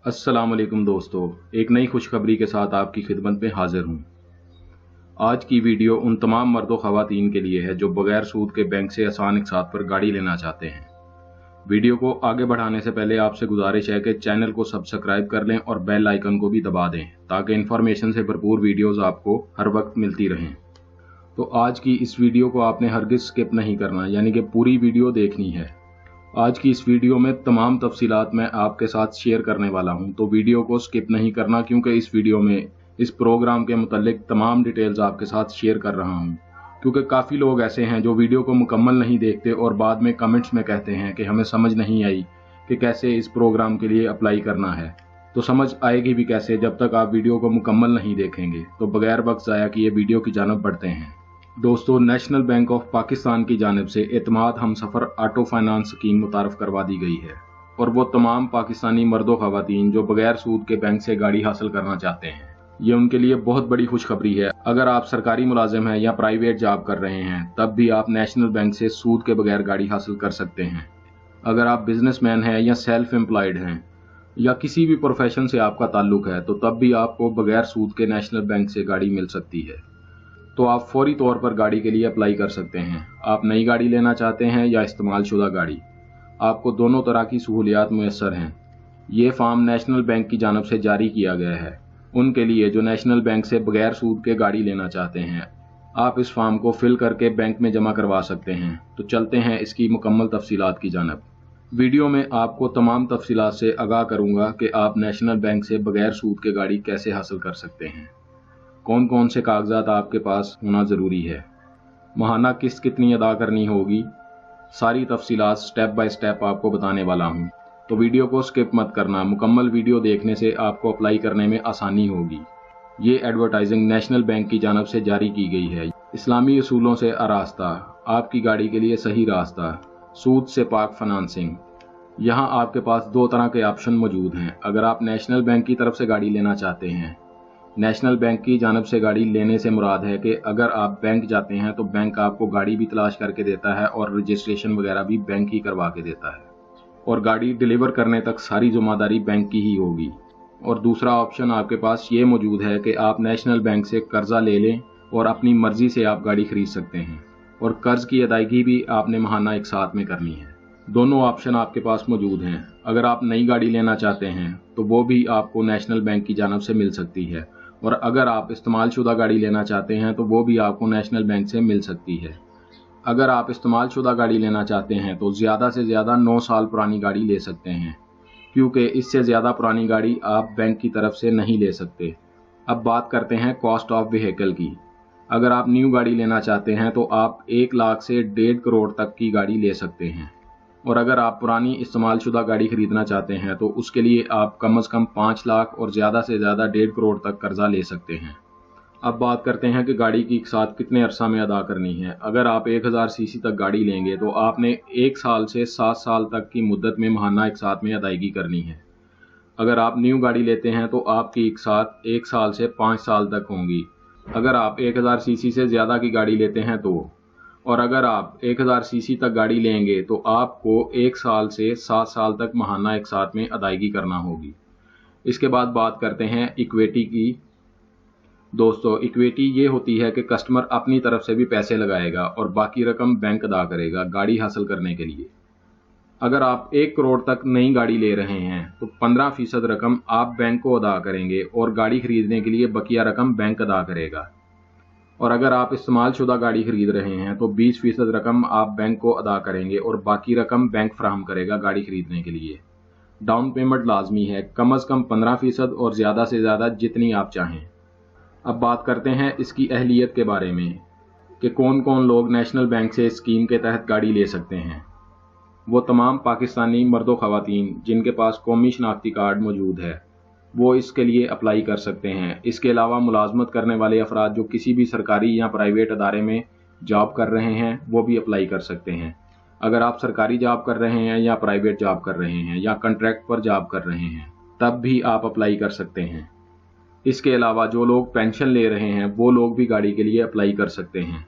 अस्सलाम वालेकुम दोस्तों, एक नई खुशखबरी के साथ आपकी खिदमत में हाजिर हूँ। आज की वीडियो उन तमाम मर्द व ख़वातीन के लिए है जो बगैर सूद के बैंक से आसान इक़सात पर गाड़ी लेना चाहते हैं। वीडियो को आगे बढ़ाने से पहले आपसे गुजारिश है कि चैनल को सब्सक्राइब कर लें और बेल आइकन को भी दबा दें ताकि इन्फॉर्मेशन से भरपूर वीडियोज़ आपको हर वक्त मिलती रहें। तो आज की इस वीडियो को आपने हरगिज़ स्किप नहीं करना, यानी कि पूरी वीडियो देखनी है। आज की इस वीडियो में तमाम तफसीलात मैं आपके साथ शेयर करने वाला हूं, तो वीडियो को स्किप नहीं करना क्योंकि इस वीडियो में इस प्रोग्राम के मुतालिक तमाम डिटेल्स आपके साथ शेयर कर रहा हूं। क्योंकि काफ़ी लोग ऐसे हैं जो वीडियो को मुकम्मल नहीं देखते और बाद में कमेंट्स में कहते हैं कि हमें समझ नहीं आई कि कैसे इस प्रोग्राम के लिए अप्लाई करना है। तो समझ आएगी भी कैसे जब तक आप वीडियो को मुकम्मल नहीं देखेंगे। तो बगैर वक्त ज़ाया किए वीडियो की जानब बढ़ते हैं। दोस्तों, नेशनल बैंक ऑफ पाकिस्तान की जानिब से एतमाद हमसफ़र ऑटो फाइनेंस स्कीम मुतारफ़ करवा दी गई है और वो तमाम पाकिस्तानी मर्दों ख़वातीन जो बगैर सूद के बैंक से गाड़ी हासिल करना चाहते हैं, ये उनके लिए बहुत बड़ी खुशखबरी है। अगर आप सरकारी मुलाजिम हैं या प्राइवेट जॉब कर रहे हैं तब भी आप नेशनल बैंक से सूद के बगैर गाड़ी हासिल कर सकते हैं। अगर आप बिजनेसमैन हैं या सेल्फ एम्प्लॉयड हैं या किसी भी प्रोफेशन से आपका ताल्लुक है तो तब भी आपको बगैर सूद के नेशनल बैंक से गाड़ी मिल सकती है। तो आप फौरी तौर पर गाड़ी के लिए अप्लाई कर सकते हैं। आप नई गाड़ी लेना चाहते हैं या इस्तेमाल शुदा गाड़ी, आपको दोनों तरह की सहूलियात मुयस्सर हैं। ये फॉर्म नेशनल बैंक की जानिब से जारी किया गया है उनके लिए जो नेशनल बैंक से बगैर सूद के गाड़ी लेना चाहते हैं। आप इस फॉर्म को फिल करके बैंक में जमा करवा सकते हैं। तो चलते हैं इसकी मुकम्मल तफसीलात की जानिब। वीडियो में आपको तमाम तफसीलात से आगाह करूँगा कि आप नेशनल बैंक से बगैर सूद के गाड़ी कैसे हासिल कर सकते हैं, कौन कौन से कागजात आपके पास होना ज़रूरी है, माहाना किस्त कितनी अदा करनी होगी, सारी तफसीलात स्टेप बाय स्टेप आपको बताने वाला हूँ। तो वीडियो को स्किप मत करना, मुकम्मल वीडियो देखने से आपको अप्लाई करने में आसानी होगी। ये एडवर्टाइजिंग नेशनल बैंक की जानब से जारी की गई है। इस्लामी असूलों से आरास्ता, आपकी गाड़ी के लिए सही रास्ता, सूद से पाक फाइनेंसिंग। यहाँ आपके पास दो तरह के ऑप्शन मौजूद हैं। अगर आप नेशनल बैंक की तरफ से गाड़ी लेना चाहते हैं, नेशनल बैंक की जानिब से गाड़ी लेने से मुराद है कि अगर आप बैंक जाते हैं तो बैंक आपको गाड़ी भी तलाश करके देता है और रजिस्ट्रेशन वगैरह भी बैंक ही करवा के देता है और गाड़ी डिलीवर करने तक सारी जिम्मेदारी बैंक की ही होगी। और दूसरा ऑप्शन आपके पास ये मौजूद है कि आप नेशनल बैंक से कर्जा ले लें और अपनी मर्जी से आप गाड़ी खरीद सकते हैं और कर्ज की अदायगी भी आपने माहाना एक साथ में करनी है। दोनों ऑप्शन आपके पास मौजूद हैं। अगर आप नई गाड़ी लेना चाहते हैं तो वो भी आपको नेशनल बैंक की जानिब से मिल सकती है और अगर आप इस्तेमाल शुदा गाड़ी लेना चाहते हैं तो वो भी आपको नेशनल बैंक से मिल सकती है। अगर आप इस्तेमाल शुदा गाड़ी लेना चाहते हैं तो ज़्यादा से ज़्यादा 9 साल पुरानी गाड़ी ले सकते हैं, क्योंकि इससे ज़्यादा पुरानी गाड़ी आप बैंक की तरफ से नहीं ले सकते। अब बात करते हैं कॉस्ट ऑफ व्हीकल की। अगर आप न्यू गाड़ी लेना चाहते हैं तो आप 1 लाख से 1.5 करोड़ तक की गाड़ी ले सकते हैं और अगर आप पुरानी इस्तेमाल शुदा गाड़ी खरीदना चाहते हैं तो उसके लिए आप कम से कम 5 लाख और ज़्यादा से ज़्यादा 1.5 करोड़ तक कर्जा ले सकते हैं। अब बात करते हैं कि गाड़ी की इक़सात कितने अरसा में अदा करनी है। अगर आप 1000 सीसी तक गाड़ी लेंगे तो आपने 1 साल से 7 साल तक की मुद्दत में माहाना इक़सात में अदायगी करनी है। अगर आप न्यू गाड़ी लेते हैं तो आपकी इक़सात 1 साल से 5 साल तक होंगी। अगर आप 1000 सीसी से ज़्यादा की गाड़ी लेते हैं तो, और अगर आप 1000 सीसी तक गाड़ी लेंगे तो आपको 1 साल से 7 साल तक माहाना इक़सात में अदायगी करना होगी। इसके बाद बात करते हैं इक्विटी की। दोस्तों, इक्विटी ये होती है कि कस्टमर अपनी तरफ से भी पैसे लगाएगा और बाकी रकम बैंक अदा करेगा गाड़ी हासिल करने के लिए। अगर आप 1 करोड़ तक नई गाड़ी ले रहे हैं तो 15% रकम आप बैंक को अदा करेंगे और गाड़ी खरीदने के लिए बकिया रकम बैंक अदा करेगा। और अगर आप इस्तेमाल शुदा गाड़ी खरीद रहे हैं तो 20% रकम आप बैंक को अदा करेंगे और बाकी रकम बैंक फराहम करेगा गाड़ी खरीदने के लिए। डाउन पेमेंट लाजमी है, कम से कम 15% और ज़्यादा से ज़्यादा जितनी आप चाहें। अब बात करते हैं इसकी अहलियत के बारे में कि कौन कौन लोग नेशनल बैंक से स्कीम के तहत गाड़ी ले सकते हैं। वो तमाम पाकिस्तानी मर्दों ख़वातीन जिनके पास कौमी शनाख्ती कार्ड मौजूद है वो इसके लिए अप्लाई कर सकते हैं। इसके अलावा मुलाजमत करने वाले अफराद जो किसी भी सरकारी या प्राइवेट अदारे में जॉब कर रहे हैं वो भी अप्लाई कर सकते हैं। अगर आप सरकारी जॉब कर रहे हैं या प्राइवेट जॉब कर रहे हैं या कॉन्ट्रैक्ट पर जॉब कर रहे हैं तब भी आप अप्लाई कर सकते हैं। इसके अलावा जो लोग पेंशन ले रहे हैं वो लोग भी गाड़ी के लिए अप्लाई कर सकते हैं।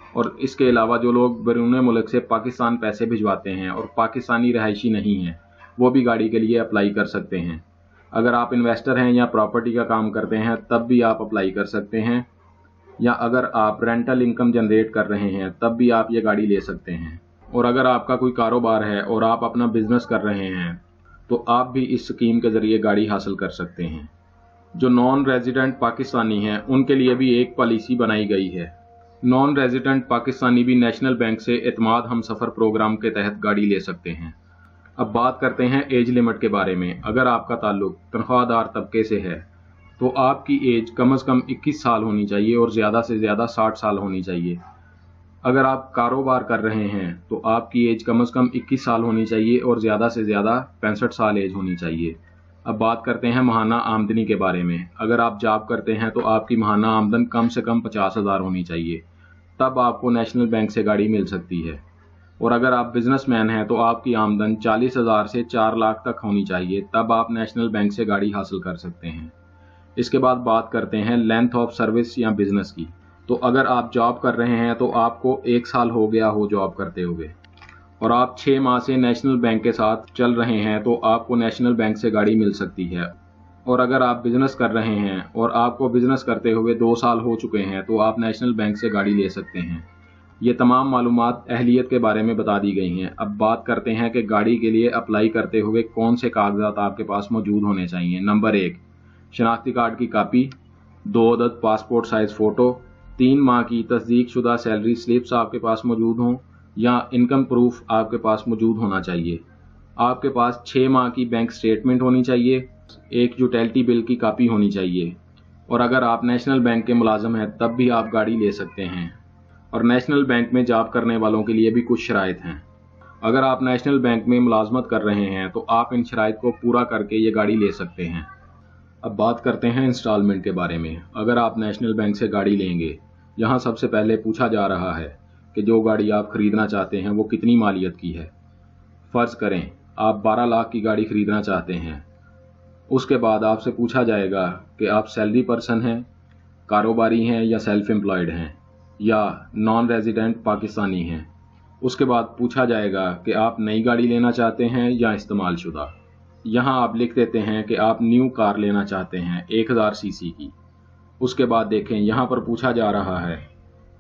और इसके अलावा जो लोग बैरून मुल्क से पाकिस्तान पैसे भिजवाते हैं और पाकिस्तानी रहायशी नहीं हैं वो भी गाड़ी के लिए अप्लाई कर सकते हैं। अगर आप इन्वेस्टर हैं या प्रॉपर्टी का काम करते हैं तब भी आप अप्लाई कर सकते हैं, या अगर आप रेंटल इनकम जनरेट कर रहे हैं तब भी आप ये गाड़ी ले सकते हैं। और अगर आपका कोई कारोबार है और आप अपना बिजनेस कर रहे हैं तो आप भी इस स्कीम के ज़रिए गाड़ी हासिल कर सकते हैं। जो नॉन रेजिडेंट पाकिस्तानी हैं उनके लिए भी एक पॉलिसी बनाई गई है। नॉन रेजिडेंट पाकिस्तानी भी नेशनल बैंक से एतमाद हम सफ़र प्रोग्राम के तहत गाड़ी ले सकते हैं। अब बात करते हैं एज लिमिट के बारे में। अगर आपका ताल्लुक तनख्वाहदार तबके से है तो आपकी एज कम से कम 21 साल होनी चाहिए और ज़्यादा से ज़्यादा 60 साल होनी चाहिए। अगर आप कारोबार कर रहे हैं तो आपकी एज कम से कम 21 साल होनी चाहिए और ज़्यादा से ज़्यादा 65 साल एज होनी चाहिए। अब बात करते हैं माहाना आमदनी के बारे में। अगर आप जॉब करते हैं तो आपकी माहाना आमदन कम से कम 50,000 होनी चाहिए, तब आपको नेशनल बैंक से गाड़ी मिल सकती है। और अगर आप बिजनेसमैन हैं तो आपकी आमदन 40,000 से 4 लाख तक होनी चाहिए, तब आप नेशनल बैंक से गाड़ी हासिल कर सकते हैं। इसके बाद बात करते हैं लेंथ ऑफ सर्विस या बिजनेस की। तो अगर आप जॉब कर रहे हैं तो आपको 1 साल हो गया हो जॉब करते हुए और आप 6 माह से नेशनल बैंक के साथ चल रहे हैं तो आपको नेशनल बैंक से गाड़ी मिल सकती है। और अगर आप बिजनेस कर रहे हैं और आपको बिजनेस करते हुए 2 साल हो चुके हैं तो आप नेशनल बैंक से गाड़ी ले सकते हैं। ये तमाम मालूमात अहलियत के बारे में बता दी गई हैं। अब बात करते हैं कि गाड़ी के लिए अप्लाई करते हुए कौन से कागजात आपके पास मौजूद होने चाहिए। नंबर 1, शनाख्ती कार्ड की कापी, 2 अदद पासपोर्ट साइज़ फ़ोटो, 3 माह की तस्दीक शुदा सैलरी स्लिप्स आपके पास मौजूद हों या इनकम प्रूफ आपके पास मौजूद होना चाहिए। आपके पास 6 माह की बैंक स्टेटमेंट होनी चाहिए, एक यूटिलिटी बिल की कापी होनी चाहिए। और अगर आप नेशनल बैंक के मुलाजम हैं तब भी आप गाड़ी ले सकते हैं। और नेशनल बैंक में जॉब करने वालों के लिए भी कुछ शराइत हैं। अगर आप नेशनल बैंक में मुलाजमत कर रहे हैं तो आप इन शराइत को पूरा करके ये गाड़ी ले सकते हैं। अब बात करते हैं इंस्टॉलमेंट के बारे में। अगर आप नेशनल बैंक से गाड़ी लेंगे, यहाँ सबसे पहले पूछा जा रहा है कि जो गाड़ी आप ख़रीदना चाहते हैं वो कितनी मालियत की है। फ़र्ज़ करें आप 12 लाख की गाड़ी ख़रीदना चाहते हैं। उसके बाद आपसे पूछा जाएगा कि आप सैलरी पर्सन हैं, कारोबारी हैं या सेल्फ एम्प्लॉयड हैं या नॉन रेजिडेंट पाकिस्तानी हैं। उसके बाद पूछा जाएगा कि आप नई गाड़ी लेना चाहते हैं या इस्तेमाल शुदा। यहाँ आप लिख देते हैं कि आप न्यू कार लेना चाहते हैं 1000 सीसी की। उसके बाद देखें यहाँ पर पूछा जा रहा है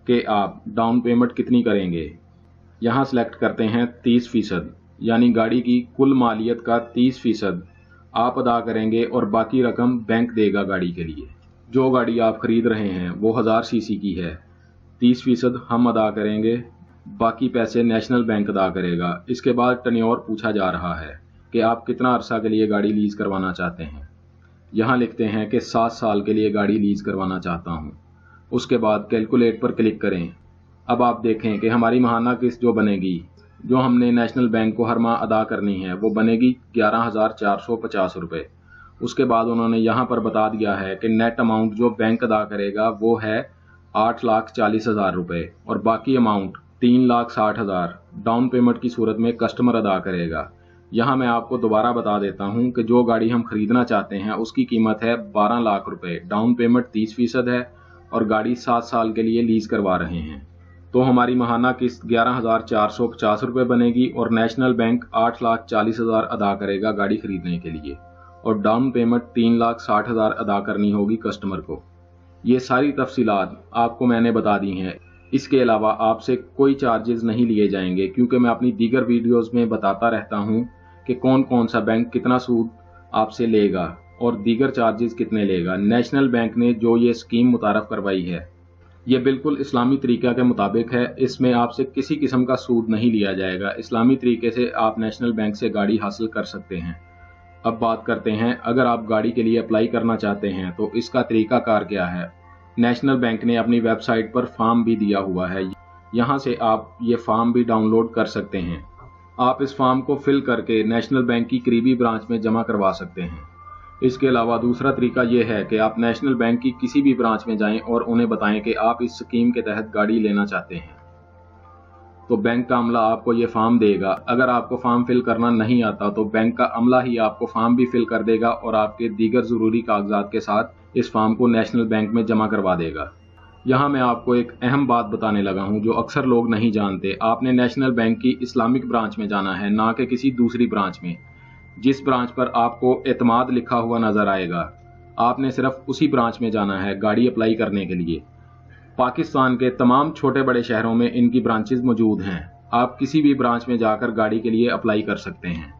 कि आप डाउन पेमेंट कितनी करेंगे। यहाँ सेलेक्ट करते हैं 30%, यानी गाड़ी की कुल मालियत का 30% आप अदा करेंगे और बाकी रकम बैंक देगा गाड़ी के लिए। जो गाड़ी आप खरीद रहे हैं वो 1000 सीसी की है, 30% हम अदा करेंगे, बाकी पैसे नेशनल बैंक अदा करेगा। इसके बाद टन्योर पूछा जा रहा है कि आप कितना अरसा के लिए गाड़ी लीज करवाना चाहते हैं। यहाँ लिखते हैं कि 7 साल के लिए गाड़ी लीज करवाना चाहता हूँ। उसके बाद कैलकुलेट पर क्लिक करें। अब आप देखें कि हमारी माहाना किस्त जो बनेगी, जो हमने नेशनल बैंक को हर माह अदा करनी है, वो बनेगी 11,450 रुपये। उसके बाद उन्होंने यहाँ पर बता दिया है कि नेट अमाउंट जो बैंक अदा करेगा वो है 8,40,000 रुपये और बाकी अमाउंट 3,60,000 डाउन पेमेंट की सूरत में कस्टमर अदा करेगा। यहाँ मैं आपको दोबारा बता देता हूँ कि जो गाड़ी हम खरीदना चाहते हैं उसकी कीमत है 12 लाख रुपए, डाउन पेमेंट 30% है और गाड़ी 7 साल के लिए लीज करवा रहे हैं। तो हमारी माहाना किस्त 11,450 रुपये बनेगी और नेशनल बैंक 8,40,000 अदा करेगा गाड़ी खरीदने के लिए और डाउन पेमेंट 3,60,000 अदा करनी होगी कस्टमर को। ये सारी तफसीलात आपको मैंने बता दी हैं। इसके अलावा आपसे कोई चार्जेस नहीं लिए जाएंगे, क्योंकि मैं अपनी दीगर वीडियोस में बताता रहता हूं कि कौन कौन सा बैंक कितना सूद आपसे लेगा और दीगर चार्जेस कितने लेगा। नेशनल बैंक ने जो ये स्कीम मुतारफ करवाई है ये बिल्कुल इस्लामी तरीक़ा के मुताबिक है। इसमें आपसे किसी किस्म का सूद नहीं लिया जाएगा। इस्लामी तरीके से आप नेशनल बैंक से गाड़ी हासिल कर सकते हैं। अब बात करते हैं, अगर आप गाड़ी के लिए अप्लाई करना चाहते हैं तो इसका तरीक़ाकार क्या है। नेशनल बैंक ने अपनी वेबसाइट पर फॉर्म भी दिया हुआ है, यहाँ से आप ये फॉर्म भी डाउनलोड कर सकते हैं। आप इस फॉर्म को फिल करके नेशनल बैंक की करीबी ब्रांच में जमा करवा सकते हैं। इसके अलावा दूसरा तरीका ये है कि आप नेशनल बैंक की किसी भी ब्रांच में जाएं और उन्हें बताएं कि आप इस स्कीम के तहत गाड़ी लेना चाहते हैं, तो बैंक का अमला आपको ये फॉर्म देगा। अगर आपको फॉर्म फिल करना नहीं आता तो बैंक का अमला ही आपको फॉर्म भी फिल कर देगा और आपके दीगर ज़रूरी कागजात के साथ इस फॉर्म को नेशनल बैंक में जमा करवा देगा। यहाँ मैं आपको एक अहम बात बताने लगा हूँ जो अक्सर लोग नहीं जानते। आपने नेशनल बैंक की इस्लामिक ब्रांच में जाना है, ना कि किसी दूसरी ब्रांच में। जिस ब्रांच पर आपको एतमाद लिखा हुआ नजर आएगा, आपने सिर्फ उसी ब्रांच में जाना है गाड़ी अप्लाई करने के लिए। पाकिस्तान के तमाम छोटे बड़े शहरों में इनकी ब्रांचेज मौजूद हैं। आप किसी भी ब्रांच में जाकर गाड़ी के लिए अप्लाई कर सकते हैं।